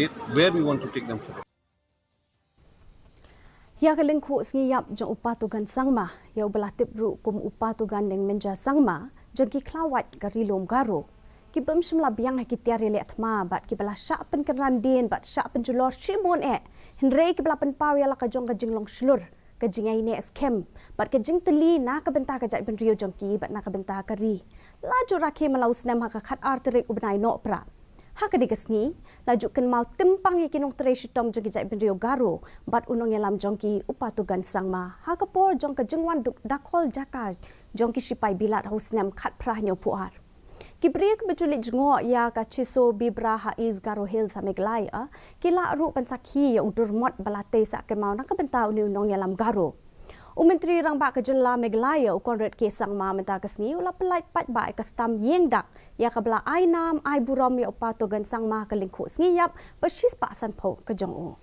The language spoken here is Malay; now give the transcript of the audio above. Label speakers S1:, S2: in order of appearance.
S1: where we want to take them forward.
S2: Ya kalengku ngiyap jong upatugan sangma ya belatip ru kum upatugan neng menja sangma jengki klawat garilom garo ki bem shimla biang ki tiari le atma bat ki bala sha pen kerandin bat sha pen julor shimon henrei ki bala pen pawi ala ka jong ka jinglong shlur ka jingai ne skem bat ka jing teli na ka benta ka jai ben rio jongki bat na ka benta ka ri laju rakhe malau snem ha ka khat arterik ubnai no pra hakadigasngi laju kan mau tempang ikinong treshitom jongki jai ben rio garo bat unong yalam jongki upatugan sangma hakapor jong ka jingwan dakol jaka jongki sipai bilat hausnem khat prah nyo puar kibriek bejulit ngo ya ka chiso bibra haiz garo hills hameglai kila ru pansakhi ya udurmot balate sa kemau nakabenta unong yalam garo Umentri rang ba kajela meglaya ukonret ke sangma menta kasni ula pelai pat ba kastam yengdak ya kabla ainam ai buram ya upatogan sangma kalingku ngiyap pasis pa san po kajong o